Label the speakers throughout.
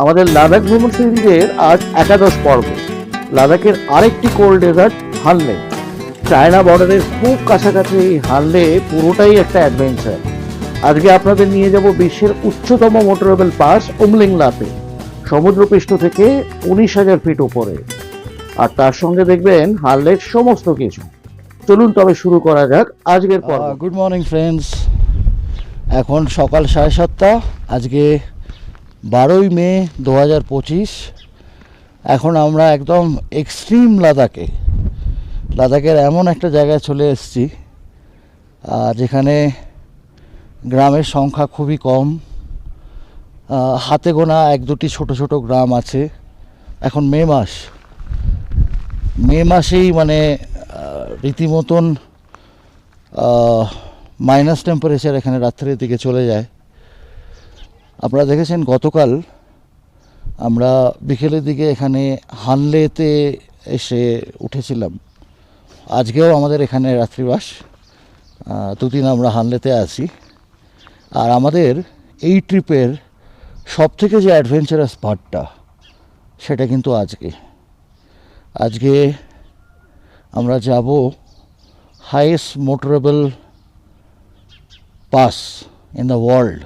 Speaker 1: আমাদের লাদাখ ভ্রমণ সিরিজের আজ 11 পর্ব। লাদাখের আরেকটি কোল্ড ডেজার্ট হানলে। চায়না বর্ডারের খুব কাছাকাছি এই হানলে পুরোটাই একটা অ্যাডভেঞ্চার। আজকে আপনাদের নিয়ে যাব বিশ্বের উচ্চতম মোটরেবল পাস উমলিংলাতে, সমুদ্রপৃষ্ঠ থেকে 19,000 ফিট উপরে। আর তার সঙ্গে দেখবেন হানলের সমস্ত কিছু। চলুন তবে শুরু করা যাক আজকের পর্ব।
Speaker 2: গুড মর্নিং ফ্রেন্ডস, এখন সকাল 7:30। আজকে 12ই মে 2025। এখন আমরা একদম এক্সট্রিম লাদাখের এমন একটা জায়গায় চলে এসেছি যেখানে গ্রামের সংখ্যা খুবই কম, হাতে গোনা 1-2টি ছোট ছোট গ্রাম আছে। এখন মে মাসেই মানে রীতিমতন মাইনাস টেম্পারেচার এখানে রাত্রের দিকে চলে যায়। আপনারা দেখেছেন গতকাল আমরা বিকেলের দিকে এখানে হানলেতে এসে উঠেছিলাম। আজকেও আমাদের এখানে রাত্রিবাস, 2 দিন আমরা হানলেতে আছি। আর আমাদের এই ট্রিপের সবথেকে যে অ্যাডভেঞ্চারাস পার্টটা সেটা কিন্তু আজকে আমরা যাব highest motorable pass in the world,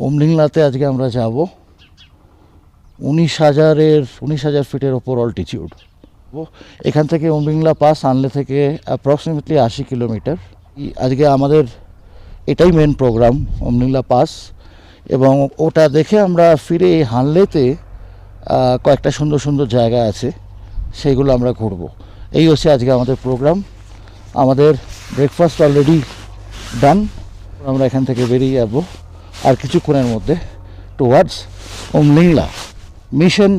Speaker 2: উমলিংলাতে আজকে আমরা যাব। 19,000 ফিটের ওপর অল্টিটিউড। এখান থেকে উমলিংলা পাস হানলে থেকে অ্যাপ্রক্সিমেটলি 80 কিলোমিটার। আজকে আমাদের এটাই মেন প্রোগ্রাম, উমলিংলা পাস। এবং ওটা দেখে আমরা ফিরে হানলেতে কয়েকটা সুন্দর সুন্দর জায়গা আছে, সেইগুলো আমরা ঘুরব। এই হচ্ছে আজকে আমাদের প্রোগ্রাম। আমাদের ব্রেকফাস্ট অলরেডি ডান। আমরা এখান থেকে বেরিয়ে যাব আর কিছুক্ষণের মধ্যে টুয়ার্ডস উমলিংলা, মিশন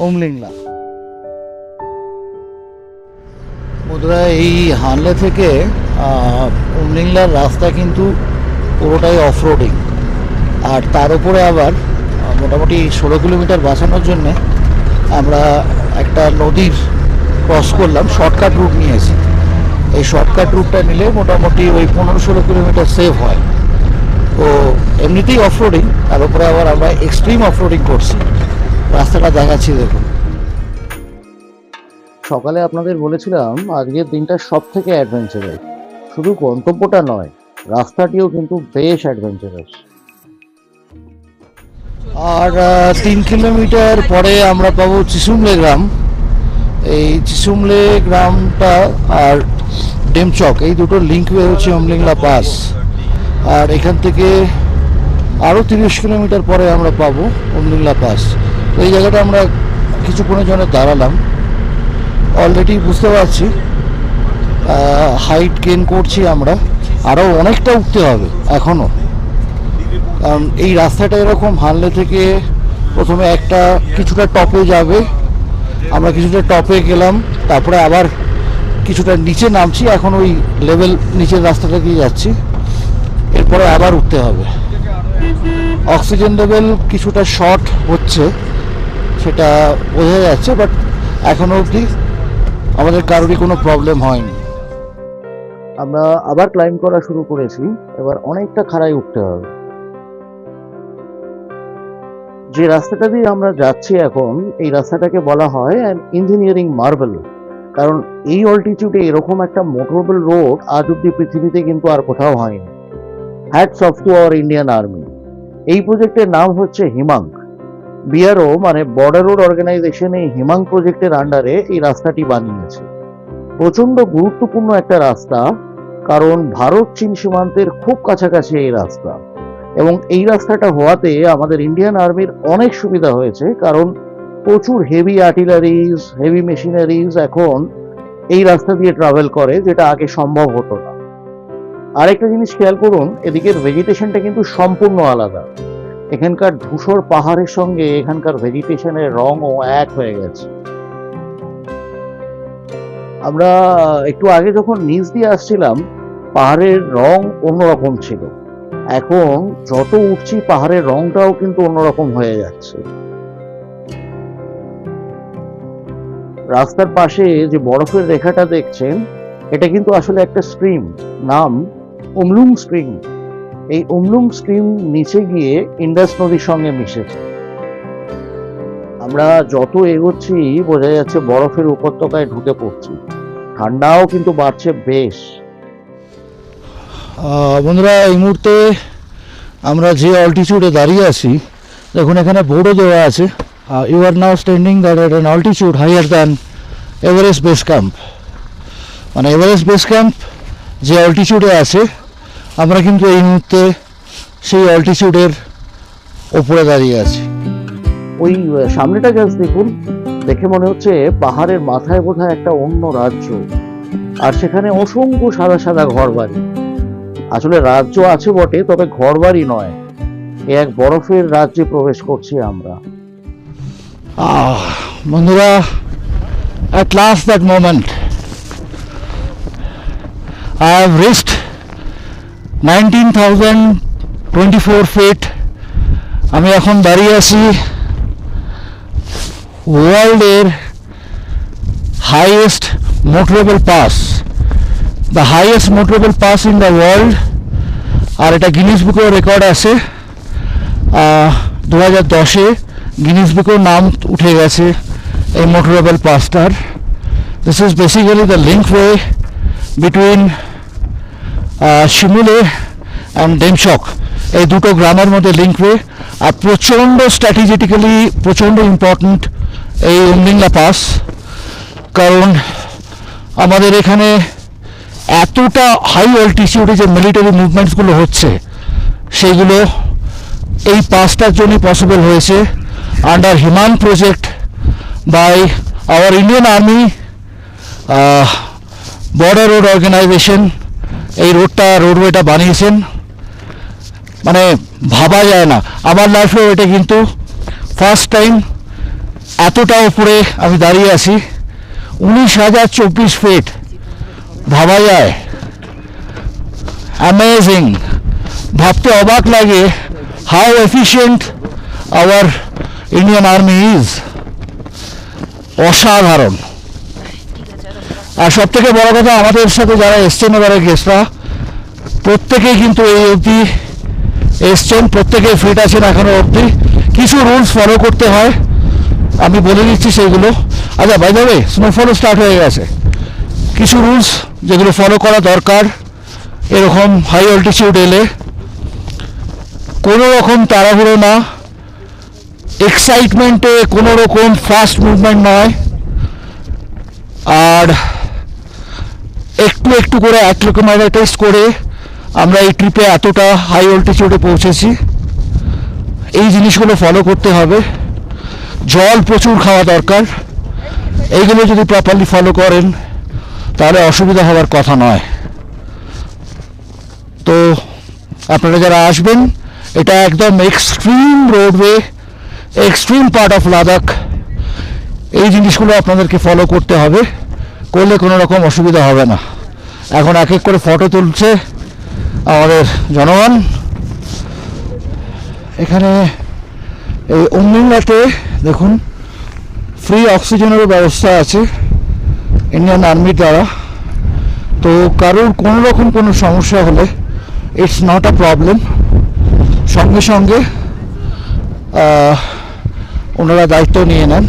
Speaker 2: উমলিংলা। বন্ধুরা, এই হানলে থেকে উমলিংলার রাস্তা কিন্তু পুরোটাই অফরোডিং। আর তার উপরে আবার মোটামুটি 16 কিলোমিটার বাঁচানোর জন্যে আমরা একটা নদীর ক্রস করলাম, শর্টকাট রুট নিয়েছি। এই শর্টকাট রুটটা নিলে মোটামুটি ওই 15-16 কিলোমিটার সেভ হয়। তো এমনিতেই অফরোডিং, তার উপরে আবার আমরা এক্সট্রিম অফরোডিং করছি। রাস্তাটা দেখাচ্ছি দেখুন।
Speaker 1: সকালে আপনাদের বলেছিলাম আজকের দিনটা সব থেকে অ্যাডভেঞ্চারাস। শুধু গন্তব্যটা নয়, রাস্তাটিও কিন্তু বেশ অ্যাডভেঞ্চারাস।
Speaker 2: আর 3 কিলোমিটার পরে আমরা পাবো চিসুমলে গ্রাম। এই চিসুমলে গ্রামটা আর ডেমচক, এই দুটো লিঙ্ক হয়ে হচ্ছে উমলিংলা পাস। আর এখান থেকে আরও 30 কিলোমিটার পরে আমরা পাবো উমলিংলা পাস। তো এই জায়গাটা আমরা কিছুক্ষণের জন্য দাঁড়ালাম। অলরেডি বুঝতে পারছি হাইট গেইন করছি আমরা, আরও অনেকটা উঠতে হবে এখনও। কারণ এই রাস্তাটা এরকম, হানলে থেকে প্রথমে কিছুটা টপে যাবে, আমরা কিছুটা টপে গেলাম, তারপরে আবার কিছুটা নিচে নামছি। এখন ওই লেভেল নিচের রাস্তাটা দিয়ে যাচ্ছি, এরপরে আবার উঠতে হবে। অক্সিজেন লেভেল কিছুটা শর্ট হচ্ছে, সেটা বোঝা যাচ্ছে, বাট এখনও অবধি আমাদের কারোরই কোনো প্রবলেম হয়নি।
Speaker 1: আমরা আবার ক্লাইম্ব করা শুরু করেছি, এবার অনেকটা খাড়াই উঠতে হবে। যে রাস্তাটা দিয়ে আমরা যাচ্ছি এখন, এই রাস্তাটাকে বলা হয় অ্যান ইঞ্জিনিয়ারিং মার্বেল। কারণ এই অল্টিটিউডে এরকম একটা মোটরেবল রোড আজ অব্দি পৃথিবীতে কিন্তু আর কোথাও হয়নি। Hats off to our Indian army. এই প্রজেক্টের নাম হচ্ছে হিমাঙ্ক। বিআরও মানে বর্ডার রোড অর্গানাইজেশন এই হিমাঙ্ক প্রজেক্টের আন্ডারে এই রাস্তাটি বানিয়েছে। প্রচন্ড গুরুত্বপূর্ণ একটা রাস্তা, কারণ ভারত চীন সীমান্তের খুব কাছাকাছি এই রাস্তা। এবং এই রাস্তাটা হওয়াতে আমাদের ইন্ডিয়ান আর্মির অনেক সুবিধা হয়েছে, কারণ প্রচুর হেভি আর্টিলারিজ, হেভি মেশিনারিজ এখন এই রাস্তা দিয়ে ট্রাভেল করে, যেটা আগে সম্ভব হতো না। আরেকটা জিনিস খেয়াল করুন, এদিকের ভেজিটেশনটা কিন্তু সম্পূর্ণ আলাদা। এখানকার ধূসর পাহাড়ের সঙ্গে এখানকার ভেজিটেশনের রঙও এক হয়ে গেছে। আমরা একটু আগে যখন নিচ দিয়ে আসছিলাম, পাহাড়ের রং অন্যরকম ছিল। এখন যত উঠছি পাহাড়ের রংটাও কিন্তু অন্যরকম হয়ে যাচ্ছে। রাস্তার পাশে যে বরফের রেখাটা দেখছেন, এটা কিন্তু আসলে একটা স্ট্রিম, নাম উমলুং স্ট্রিম। এই উমলুং স্ট্রিম নিচে গিয়ে ইন্ডাস নদীর সঙ্গে মিশেছে। আমরা যত এগোচ্ছি বোঝা যাচ্ছে বরফের উপত্যকায় ঢুকে পড়ছি। ঠান্ডাও কিন্তু বাড়ছে বেশ।
Speaker 2: বন্ধুরা, এই মুহূর্তে আমরা যে অল্টিটিউডে দাঁড়িয়ে আছি, দেখুন এখানে বোর্ডও দেওয়া আছে, you are now standing that at an altitude higher than Everest base camp. মানে এভারেস্ট বেস ক্যাম্প যে অল্টিটিউডে আছে, আমরা কিন্তু এই মুহূর্তে সেই অল্টিটিউডের ওপরে দাঁড়িয়ে আছি।
Speaker 1: ওই সামনেটা জাস্ট দেখুন, দেখে মনে হচ্ছে পাহাড়ের মাথায় বোধহয় একটা অন্য রাজ্য, আর সেখানে অসংখ্য সাদা সাদা ঘরবাড়ি। আসলে রাজ্য আছে বটে, তবে ঘরবাড়ি নয়, এ এক বরফের রাজ্যে প্রবেশ করছি আমরা।
Speaker 2: বন্ধুরা, at last that moment I have reached 19,024 feet. আমি এখন দাঁড়িয়ে আছি ওয়ার্ল্ডের highest motorable pass, the highest motorable pass in the world. আর এটা গিনিস বুকেও রেকর্ড আছে। 2010-এ গিনিস বুকেও নাম উঠে গেছে এই মোটরেবল পাসটার। This is basically the linkway between শিমুলে অ্যান্ড ডেমশক, এই দুটো গ্রামের মধ্যে লিঙ্কওয়ে। আর প্রচণ্ড স্ট্র্যাটেজিক্যালি প্রচণ্ড ইম্পর্ট্যান্ট এই উমলিংলা পাস, কারণ আমাদের এখানে এতটা হাই অল্টিটিউডে যে মিলিটারি মুভমেন্টসগুলো হচ্ছে, সেইগুলো এই পাসটার জন্যই পসিবল হয়েছে। Under Himank project by our Indian Army Border Road Organisation এই রোডওয়েটা বানিয়েছেন। মানে ভাবা যায় না, আমার লাইফেও এটা কিন্তু ফার্স্ট টাইম এতটা উপরে আমি দাঁড়িয়ে আছি। 19,024 ফিট, ভাবা যায়, অ্যামেজিং। ভাবতে অবাক লাগে how efficient hour Indian army is, অসাধারণ। আর সব থেকে বড় কথা, আমাদের সাথে যারা এসছেন এবারে গেস্টরা, প্রত্যেকেই কিন্তু এই অবধি এসছেন, প্রত্যেকে ফিট আছেন এখনো অবধি। কিছু রুলস ফলো করতে হয়, আমি বলে দিচ্ছি সেইগুলো। আচ্ছা, বাই দ্য ওয়ে, স্নোফলও স্টার্ট হয়ে গেছে। কিছু রুলস যেগুলো ফলো করা দরকার এরকম হাই অল্টিটিউড এলে: কোনো রকম তাড়াহুড়ো না, এক্সাইটমেন্টে কোনো রকম ফাস্ট মুভমেন্ট নয়, আর একটু একটু করে অ্যাক্লিমেটাইজ করে আমরা এই ট্রিপে এতটা হাই অল্টিটিউডে পৌঁছেছি। এই জিনিসগুলো ফলো করতে হবে। জল প্রচুর খাওয়া দরকার। এইগুলো যদি প্রপারলি ফলো করেন তাহলে অসুবিধা হওয়ার কথা নয়। তো আপনারা যারা আসবেন, এটা একদম extreme roadway, extreme part of Ladakh. এই জিনিসগুলো আপনাদেরকে ফলো করতে হবে, করলে কোনো রকম অসুবিধা হবে না। এখন এক এক করে ফটো তুলছে আমাদের জনগণ। এখানে এই উমলিংলাতে দেখুন ফ্রি অক্সিজেনেরও ব্যবস্থা আছে ইন্ডিয়ান আর্মির দ্বারা। তো কারোর কোনো রকম কোনো সমস্যা হলে ইটস নট আ প্রবলেম, সঙ্গে সঙ্গে ওনারা দায়িত্ব নিয়ে নেন।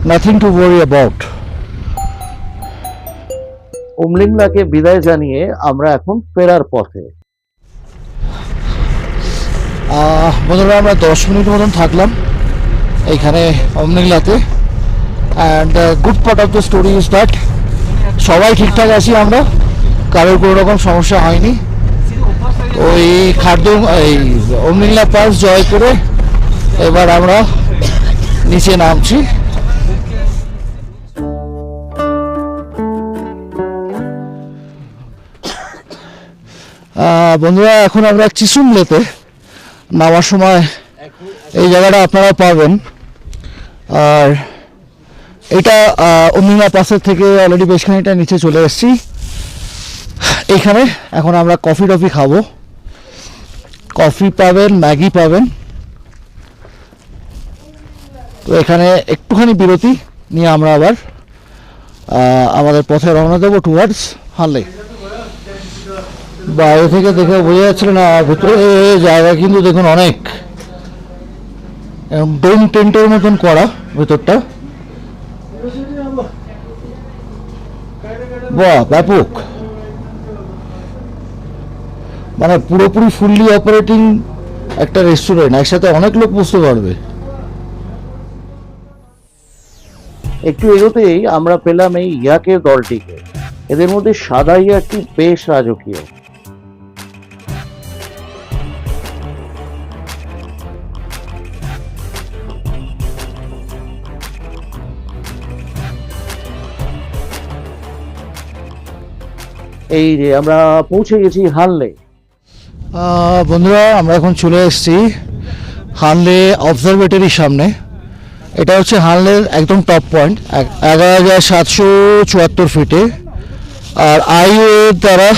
Speaker 2: Nothing to worry about.
Speaker 1: উমলিংলাকে বিদায় জানিয়ে আমরা এখন ফেরার পথে।
Speaker 2: বন্ধুরা, আমরা 10 মিনিট মতন থাকলাম এইখানে উমলিংলাতে। And good part of the story is that সবাই ঠিকঠাক আছি আমরা, কারোর কোনো রকম সমস্যা হয়নি। ওই খারদুং এই উমলিংলা পাস জয় করে এবার আমরা নিচে নামছি। বন্ধুরা, এখন আমরা চিসুমলেতে নামার সময় এই জায়গাটা আপনারা পাবেন। আর এটা উমলিংলা পাসের থেকে অলরেডি বেশ খানিকটা নিচে চলে এসেছি। এইখানে এখন আমরা কফি টফি খাবো, কফি পাবেন, ম্যাগি পাবেন। তো এখানে একটুখানি বিরতি নিয়ে আমরা আবার আমাদের পথে রওনা দেবো টুয়ার্ডস হানলে। বাইরে থেকে দেখে বোঝা যাচ্ছিল না, ভিতরে জায়গা কিন্তু দেখুন অনেক, ডোম টেন্টের মতন করা ভেতরটা। বাহ, ব্যাপক, মানে পুরোপুরি ফুললি অপারেটিং একটা রেস্টুরেন্ট, একসাথে অনেক লোক বসতে পারবে।
Speaker 1: একটু এগোতেই আমরা পেলাম এই ইয়াকের দলটিকে। এদের মধ্যে সাদা ইয়াকটি বেশ রাজকীয়। এই যে আমরা পৌঁছে গেছি হানলে।
Speaker 2: বন্ধুরা, আমরা এখন চলে এসেছি হানলে অবজারভেটরির সামনে। এটা হচ্ছে হানলের একদম টপ পয়েন্ট, 11,774 ফিটে। আর আইও এর দ্বারা,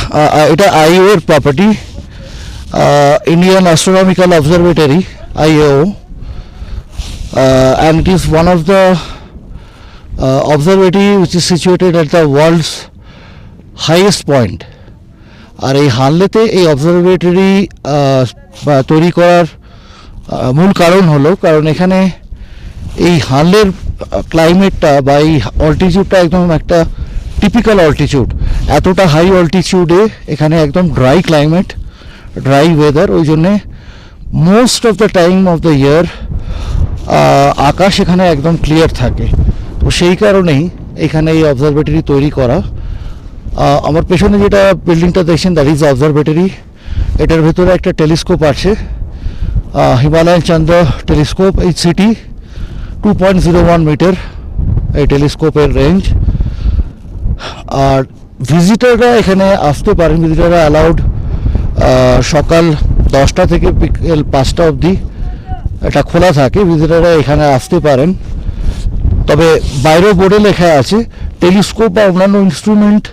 Speaker 2: এটা আইও এর property, Indian astronomical observatory, IAO, and it is one of the observatory which is situated at the world's highest point. আর এই হানলেতে এই অবজারভেটরি তৈরি করার মূল কারণ হলো, কারণ এখানে এই হানলের ক্লাইমেটটা বা এই অল্টিটিউডটা একদম একটা টিপিক্যাল অল্টিটিউড। এতটা হাই অল্টিটিউডে এখানে একদম ড্রাই ক্লাইমেট, ড্রাই ওয়েদার, ওই জন্যে most of the time of the year আকাশ এখানে একদম ক্লিয়ার থাকে। তো সেই কারণেই এখানে এই অবজারভেটরি তৈরি করা। আমার পেছনে যেটা বিল্ডিংটা দেখছেন, দ্যাট ইজ অবজারভেটরি। এটার ভেতরে একটা টেলিস্কোপ আছে, হিমালয়ান চন্দ্র টেলিস্কোপ, HCT, 2.01 মিটার এই টেলিস্কোপের রেঞ্জ। আর ভিজিটাররা এখানে আসতে পারেন, ভিজিটাররা অ্যালাউড সকাল 10টা থেকে বিকেল 5টা অবধি এটা খোলা থাকে, ভিজিটাররা এখানে আসতে পারেন। তবে বাইরেও বোর্ডে লেখা আছে টেলিস্কোপ বা অন্যান্য ইনস্ট্রুমেন্ট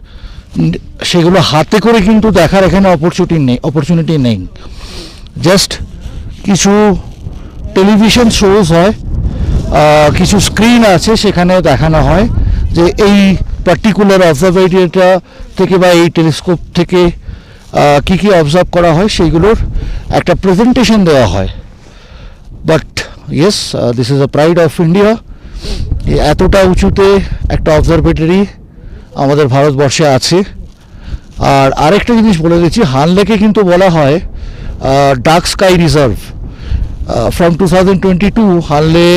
Speaker 2: সেগুলো হাতে করে কিন্তু দেখার এখানে অপরচুনিটি নেই। জাস্ট কিছু টেলিভিশন শোজ হয়, কিছু স্ক্রিন আছে, সেখানে দেখানো হয় যে এই পার্টিকুলার অবজারভেটরিটা থেকে বা এই টেলিস্কোপ থেকে কী কী অবজার্ভ করা হয় সেইগুলোর একটা প্রেজেন্টেশন দেওয়া হয়। But yes, this is a pride of India. এতটা উঁচুতে একটা অবজারভেটরি আমাদের ভারতবর্ষে আছে। আর আরেকটা জিনিস বলে দিচ্ছি, হানলেকে কিন্তু বলা হয় ডার্ক স্কাই রিজার্ভ। ফ্রম 2022 হানলে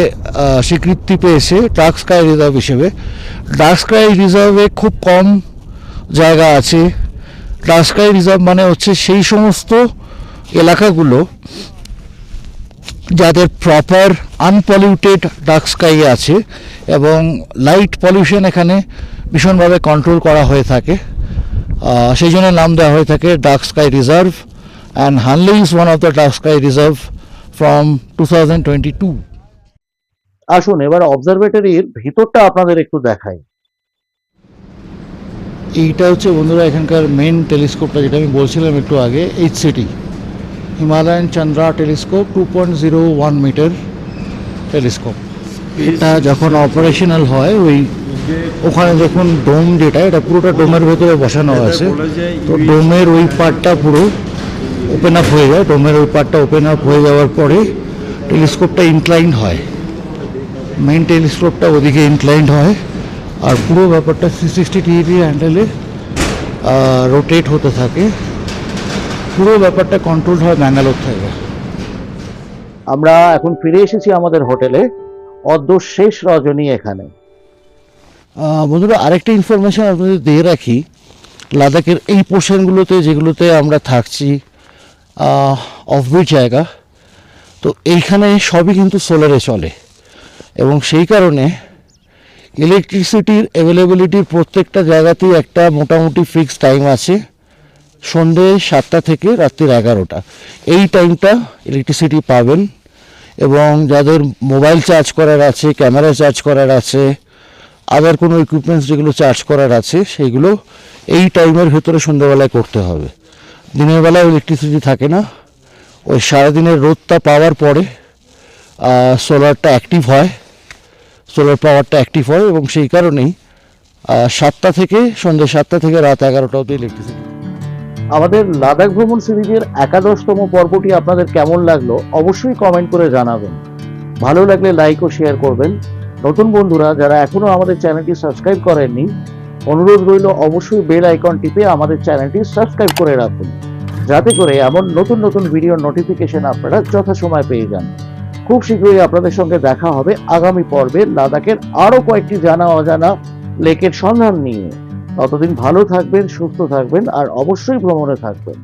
Speaker 2: স্বীকৃতি পেয়েছে ডার্ক স্কাই রিজার্ভ হিসেবে। ডার্ক স্কাই রিজার্ভে খুব কম জায়গা আছে। ডার্ক স্কাই রিজার্ভ মানে হচ্ছে সেই সমস্ত এলাকাগুলো যাদের প্রপার আনপলিউটেড ডার্ক স্কাই আছে এবং লাইট পলিউশন এখানে ভীষণভাবে কন্ট্রোল করা হয়ে থাকে, সেই জন্য নাম দেওয়া হয়ে থাকে dark sky reserve. And Hanle is one of the dark sky reserve from 2022।
Speaker 1: আসুন এবার অবজারভেটরির ভিতরটা আপনাদের একটু দেখাই।
Speaker 2: এইটা হচ্ছে বন্ধুরা এখানকার মেন টেলিস্কোপটা, যেটা আমি বলছিলাম একটু আগে, HCT, Himalayan Chandra telescope, 2.01 metre telescope. এটা যখন অপারেশনাল হয়, ওখানে যখন ডোম, যেটা এটা পুরোটা ডোমের ভেতরে বসানো আছে, তো ডোমের ওই পার্টটা পুরো ওপেন আপ হয়ে যায়। ডোমের ওই পার্টটা ওপেন আপ হয়ে যাওয়ার পরে টেলিস্কোপটা ইনক্লাইন্ড হয়, মেইন টেলিস্কোপটা ওদিকে ইনক্লাইন্ড হয়, আর পুরো ব্যাপারটা 360 ডিগ্রি অ্যাঙ্গেলে রোটেট হতে থাকে। পুরো ব্যাপারটা কন্ট্রোল হয় ব্যাঙ্গালোর থেকে।
Speaker 1: আমরা এখন ফিরে এসেছি আমাদের হোটেলে, অদ্য শেষ রজনী এখানে।
Speaker 2: বন্ধুরা, আরেকটা ইনফরমেশন আপনাদের দিয়ে রাখি, লাদাখের এই পোর্শনগুলোতে যেগুলোতে আমরা থাকছি, অফবিট জায়গা, তো এইখানে সবই কিন্তু সোলারে চলে এবং সেই কারণে ইলেকট্রিসিটির অ্যাভেলেবিলিটির প্রত্যেকটা জায়গাতেই একটা মোটামুটি ফিক্সড টাইম আছে, সন্ধ্যে 7টা থেকে রাত্রির 11টা। এই টাইমটা ইলেকট্রিসিটি পাবেন। এবং যাদের মোবাইল চার্জ করার আছে, ক্যামেরা চার্জ করার আছে, আদার কোনো ইকুইপমেন্টস যেগুলো চার্জ করার আছে, সেইগুলো এই টাইমের ভেতরে সন্ধ্যাবেলায় করতে হবে। দিনের বেলায় ইলেকট্রিসিটি থাকে না, ওই সারাদিনের রোদটা পাওয়ার পরে সোলারটা অ্যাক্টিভ হয়, সোলার পাওয়ারটা অ্যাক্টিভ হয় এবং সেই কারণেই 7টা থেকে সন্ধ্যে 7টা থেকে রাত 11টা অবধি ইলেকট্রিসিটি।
Speaker 1: আমাদের লাদাখ ভ্রমণ সিরিজের 11তম পর্বটি আপনাদের কেমন লাগলো অবশ্যই কমেন্ট করে জানাবেন। ভালো লাগলে লাইক ও শেয়ার করবেন। নতুন বন্ধুরা যারা এখনো আমাদের চ্যানেলটি সাবস্ক্রাইব করেননি, অনুরোধ রইল অবশ্যই বেল আইকন টিপে আমাদের চ্যানেলটি সাবস্ক্রাইব করে রাখুন, যাতে করে এমন নতুন নতুন ভিডিওর নোটিফিকেশন আপনারা যথাসময় পেয়ে যান। খুব শীঘ্রই আপনাদের সঙ্গে দেখা হবে আগামী পর্বে লাদাখের আরো কয়েকটি জানা অজানা লেকের সন্ধান নিয়ে। ততদিন ভালো থাকবেন, সুস্থ থাকবেন আর অবশ্যই ভ্রমণে থাকবেন।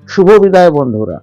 Speaker 1: শুভ বিদায় বন্ধুরা।